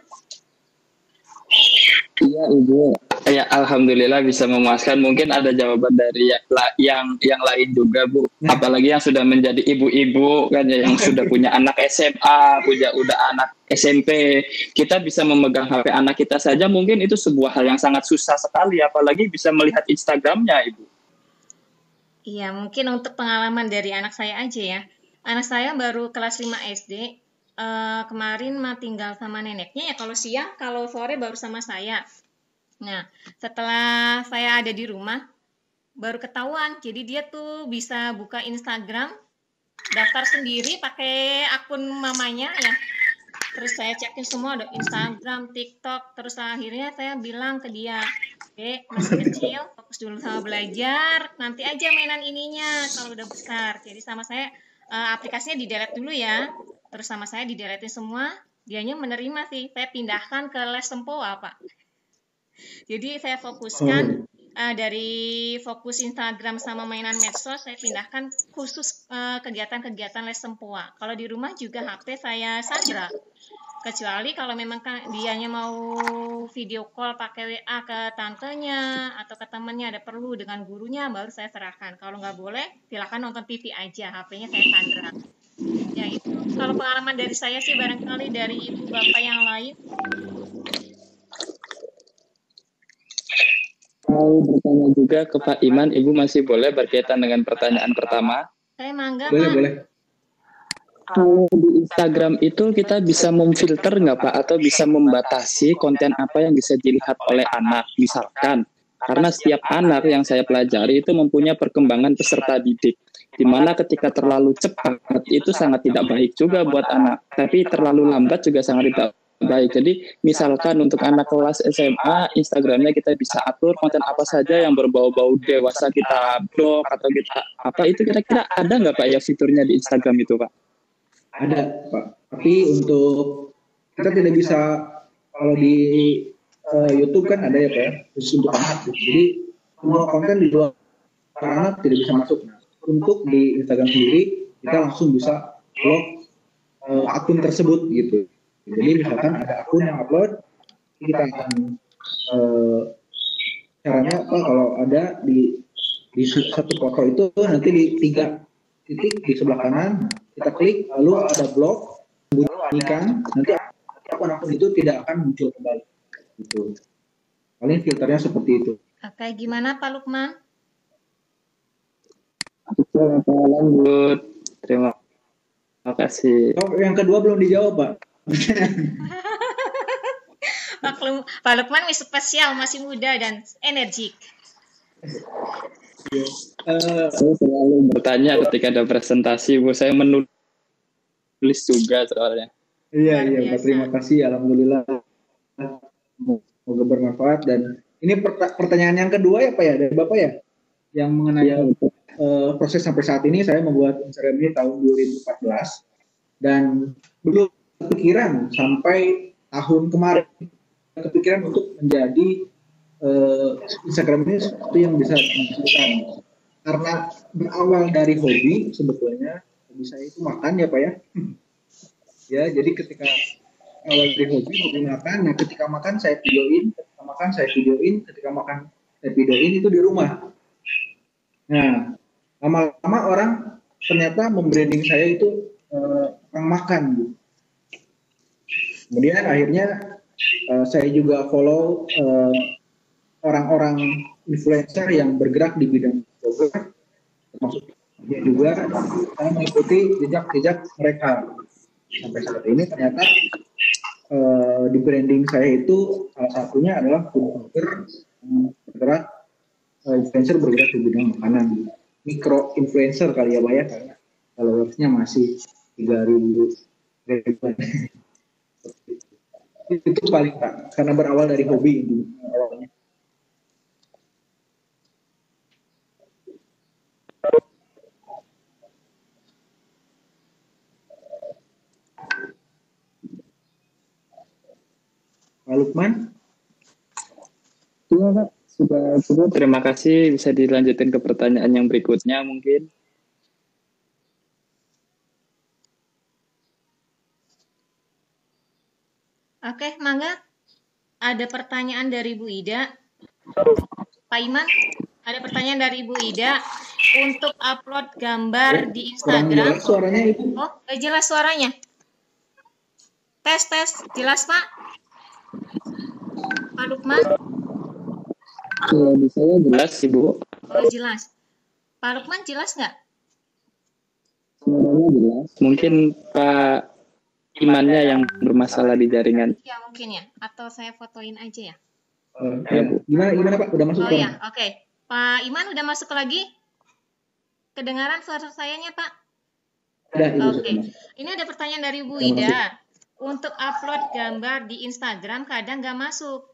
Iya Ibu, ya alhamdulillah bisa memuaskan. Mungkin ada jawaban dari yang lain juga Bu. Apalagi yang sudah menjadi ibu-ibu kan ya, yang sudah punya anak SMA, udah anak SMP. Kita bisa memegang HP anak kita saja, mungkin itu sebuah hal yang sangat susah sekali. Apalagi bisa melihat Instagramnya Ibu. Iya, mungkin untuk pengalaman dari anak saya aja ya. Anak saya baru kelas 5 SD. Kemarin mah tinggal sama neneknya ya, kalau siang, kalau sore baru sama saya. Nah, setelah saya ada di rumah, baru ketahuan. Jadi dia tuh bisa buka Instagram, daftar sendiri pakai akun mamanya ya. Terus saya cekin semua, ada Instagram, TikTok. Terus akhirnya saya bilang ke dia, Dek, masih kecil, fokus dulu sama belajar. Nanti aja mainan ininya kalau udah besar. Jadi sama saya, aplikasinya di-delete dulu ya. Terus sama saya di-deletein semua. Dianya menerima sih. Saya pindahkan ke les Sempoa, Pak. Jadi saya fokuskan dari fokus Instagram sama mainan medsos, saya pindahkan khusus kegiatan-kegiatan les Sempoa. Kalau di rumah juga HP saya sandra. Kecuali kalau memang dianya mau video call pakai WA ke tantenya atau ke temannya ada perlu dengan gurunya, baru saya serahkan. Kalau nggak boleh, silakan nonton TV aja, HP-nya saya sandra. Ya itu, kalau pengalaman dari saya sih barangkali dari ibu bapak yang lain. Mau bertanya juga ke Pak Iman, Ibu masih boleh berkaitan dengan pertanyaan pertama? Saya mangga, Boleh, Pak. boleh. Kalau di Instagram itu kita bisa memfilter nggak Pak? Atau bisa membatasi konten apa yang bisa dilihat oleh anak? Misalkan, karena setiap anak yang saya pelajari itu mempunyai perkembangan peserta didik. Di mana ketika terlalu cepat itu sangat tidak baik juga buat anak. Tapi terlalu lambat juga sangat tidak baik. Jadi misalkan untuk anak kelas SMA, Instagramnya kita bisa atur konten apa saja yang berbau-bau dewasa kita blok atau kita apa, itu kira-kira ada nggak Pak ya fiturnya di Instagram itu Pak? Ada Pak, tapi untuk kita tidak bisa, kalau di YouTube kan ada ya Pak ya, khusus untuk anak. Jadi semua konten di luar anak tidak bisa masuk. Nah, untuk di Instagram sendiri kita langsung bisa blok akun tersebut gitu. Jadi misalkan ada akun yang upload, kita akan caranya apa, kalau ada di satu foto itu nanti di 3 titik di sebelah kanan kita klik, lalu ada blok, bunyikan, nanti akun-akun itu tidak akan muncul kembali. Gitu. Paling filternya seperti itu. Oke, gimana Pak Lukman? Lanjut. Terima kasih. Oh, yang kedua belum dijawab Pak. Pak Lukman spesial, masih muda dan energik. Saya selalu bertanya ketika ada presentasi, Bu. Saya menulis juga soalnya. Iya, Pak. Terima kasih. Alhamdulillah. Semoga bermanfaat. Dan ini pertanyaan yang kedua ya Pak ya, dari Bapak ya? Yang mengenai proses sampai saat ini. Saya membuat Instagram ini tahun 2014. Dan belum kepikiran sampai tahun kemarin. Kepikiran untuk menjadi Instagram ini sesuatu yang bisa dihasilkan. Karena berawal dari hobi, sebetulnya hobi saya itu makan ya Pak ya. Ya, jadi ketika awal dari hobi makan, nah ketika makan saya videoin, ketika makan saya videoin, ketika makan saya videoin itu di rumah. Nah, lama-lama orang ternyata membranding saya itu orang makan. Kemudian akhirnya saya juga follow orang-orang influencer yang bergerak di bidang blogger, termasuk dia juga, saya mengikuti jejak-jejak mereka. Sampai saat ini ternyata di branding saya itu salah satunya adalah blogger bergerak, influencer bergerak di bidang makanan, mikro influencer kali ya Pak ya, karena followersnya masih 3.000. Itu paling Pak, karena berawal dari hobi itu awalnya. Pak Lukman? Iya, Pak. Sudah cukup. Terima kasih. Bisa dilanjutin ke pertanyaan yang berikutnya mungkin. Oke, Mangga. Ada pertanyaan dari Bu Ida. Pak Iman, ada pertanyaan dari Bu Ida. Untuk upload gambar di Kurang Instagram. jelas suaranya itu. Oh, jelas suaranya. Tes. Jelas, Pak? Pak Lukman? Di saya jelas, Ibu. Oh, jelas. Pak Lukman jelas nggak? Suaranya jelas. Mungkin Pak Imannya yang bermasalah di jaringan. Ya, mungkin ya. Atau saya fotoin aja ya. Ya, gimana Pak? Udah masuk? Oh ya, oke. Pak Iman udah masuk lagi? Kedengaran suara sayanya, Pak? Udah, Ibu. Oke. Ini ada pertanyaan dari Bu Ida. Untuk upload gambar di Instagram kadang nggak masuk.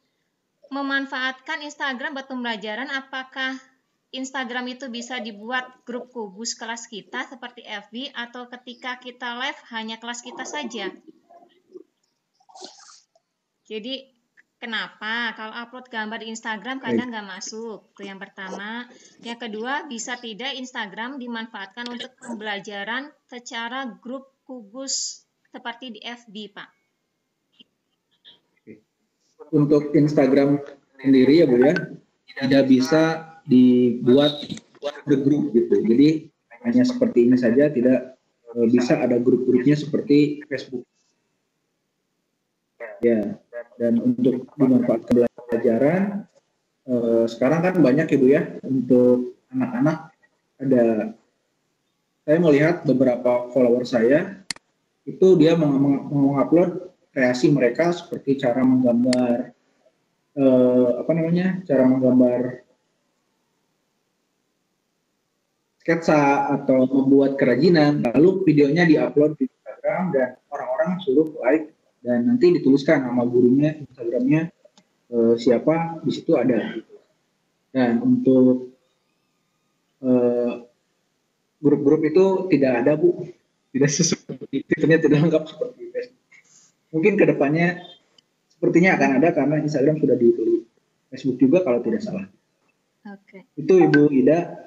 Memanfaatkan Instagram buat pembelajaran, apakah Instagram itu bisa dibuat grup kubus kelas kita seperti FB atau ketika kita live hanya kelas kita saja? Jadi kenapa kalau upload gambar di Instagram kadang nggak masuk? Itu yang pertama. Yang kedua, bisa tidak Instagram dimanfaatkan untuk pembelajaran secara grup kubus seperti di FB, Pak? Untuk Instagram sendiri ya Bu ya, tidak bisa dibuat grup gitu. Jadi hanya seperti ini saja, tidak bisa ada grup-grupnya seperti Facebook. Ya, dan untuk dimanfaatkan pelajaran, sekarang kan banyak ya Bu ya, untuk anak-anak ada, saya melihat beberapa follower saya, itu dia mengupload kreasi mereka seperti cara menggambar, cara menggambar sketsa atau membuat kerajinan, lalu videonya diupload di Instagram dan orang-orang suruh like dan nanti dituliskan nama gurunya, Instagramnya siapa, di situ ada. Dan untuk grup-grup itu tidak ada Bu, tidak seperti itu, tidak lengkap seperti itu. Mungkin kedepannya sepertinya akan ada karena Instagram sudah ditulis, Facebook juga kalau tidak salah. Oke. Itu Ibu Ida.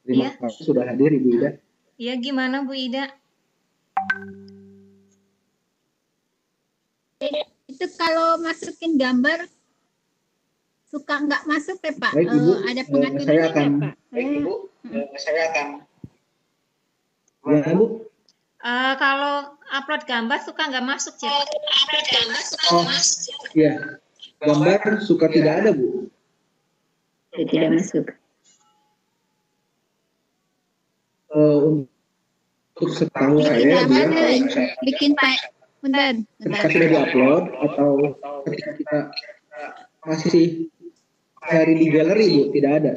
Terima kasih sudah hadir Ibu Ida. Iya, gimana Bu Ida? Itu kalau masukin gambar suka nggak masuk ya Pak? Baik, Ibu, ada pengaturannya saya akan, Pak? Baik Ibu, saya akan. Ya, Bu. Kalau upload gambar suka nggak masuk, Cip? Oh, iya. Gambar suka tidak ada, Bu. Tidak masuk. Untuk setahu saya, Bu, bikin Pak, bentar. ketika sudah diupload atau ketika kita masih cari di galeri, Bu, tidak ada.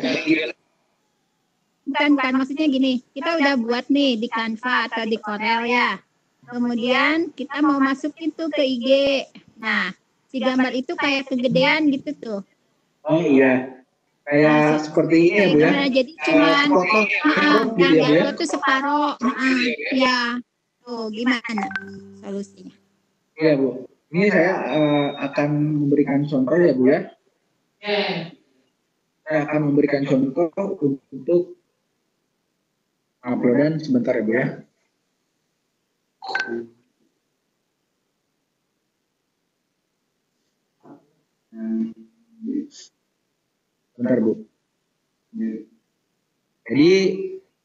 Bukan, maksudnya gini, kita udah buat nih di Canva atau di Corel ya. Kemudian kita mau masukin tuh ke IG. Nah, si gambar itu kayak kegedean gitu tuh. Oh iya, kayak seperti ini ya Bu ya. Jadi cuman gitu ya Bu ya. itu separoh. Ya, tuh gimana solusinya? Iya Bu, ini saya akan memberikan contoh ya Bu ya. Saya akan memberikan contoh untuk uploadan sebentar ya Bu ya. Bentar Bu. Jadi